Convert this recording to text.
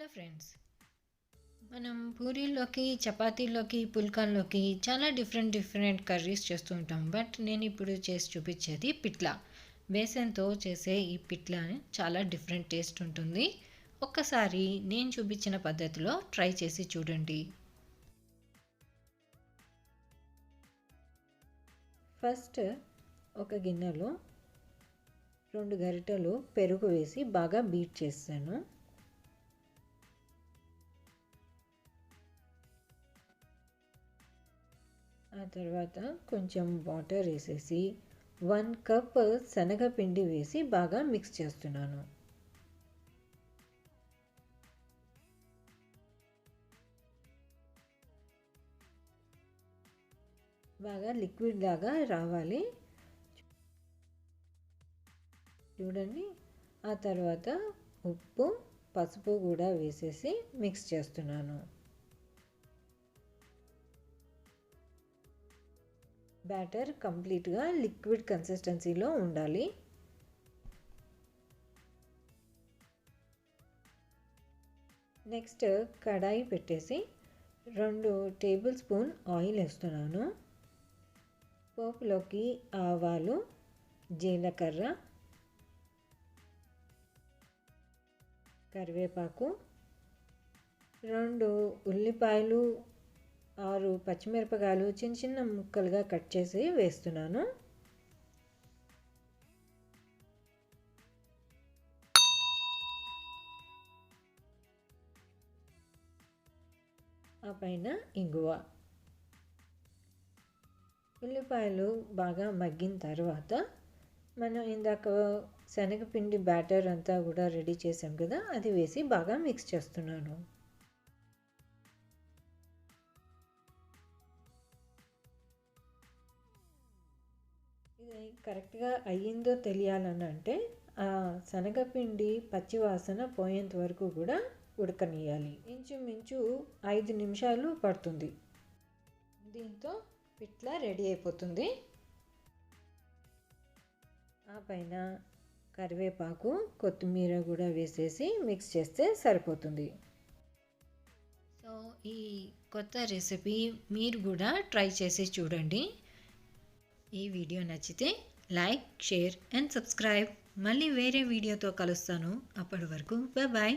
Hi friends, మనం పూరీలోకి చపాతీలోకి పుల్కాల్లోకి చాలా డిఫరెంట్ కర్రీస్ చేస్తూ ఉంటాం. బట్ నేను ఇప్పుడు చేసి చూపించేది పిట్లా. బేసన్తో చేసే ఈ పిట్లా చాలా డిఫరెంట్ టేస్ట్ ఉంటుంది. ఒక్కసారి నేను చూపించిన పద్ధతిలో ట్రై చేసి చూడండి. ఫస్ట్ ఒక గిన్నెలో 2 గరిటెలు పెరుగు వేసి బాగా బీట్ చేస్తాను. ఆ తర్వాత కొంచెం వాటర్ వేసేసి 1 కప్ శనగపిండి వేసి బాగా మిక్స్ చేస్తున్నాను. బాగా లిక్విడ్ లాగా రావాలి చూడండి. ఆ తర్వాత ఉప్పు, పసుపు కూడా వేసేసి మిక్స్ చేస్తున్నాను. బ్యాటర్ కంప్లీట్గా లిక్విడ్ కన్సిస్టెన్సీలో ఉండాలి. నెక్స్ట్ కడాయి పెట్టేసి 2 టేబుల్ స్పూన్ ఆయిల్ వేస్తున్నాను. పోపులోకి ఆవాలు, జీలకర్ర, కరివేపాకు, 2 ఉల్లిపాయలు, 6 పచ్చిమిరపకాయలు చిన్న ముక్కలుగా కట్ చేసి వేస్తున్నాను. ఆ పైన ఇంగువ. ఉల్లిపాయలు బాగా మగ్గిన తర్వాత మనం ఇందాక శనగపిండి బ్యాటర్ అంతా కూడా రెడీ చేసాం కదా, అది వేసి బాగా మిక్స్ చేస్తున్నాను. ఇది కరెక్ట్గా అయ్యిందో తెలియాలని అంటే ఆ శనగపిండి పచ్చివాసన పోయేంత వరకు కూడా ఉడకనియాలి. ఇంచుమించు 5 నిమిషాలు పడుతుంది. దీంతో పిట్లా రెడీ అయిపోతుంది. ఆ పైన కరివేపాకు, కొత్తిమీర కూడా వేసేసి మిక్స్ చేస్తే సరిపోతుంది. సో ఈ కొత్త రెసిపీ మీరు కూడా ట్రై చేసి చూడండి. ఈ వీడియో నచ్చితే లైక్, షేర్ అండ్ సబ్స్క్రైబ్. మళ్ళీ వేరే వీడియోతో కలుస్తాను. అప్పటి వరకు బాయ్.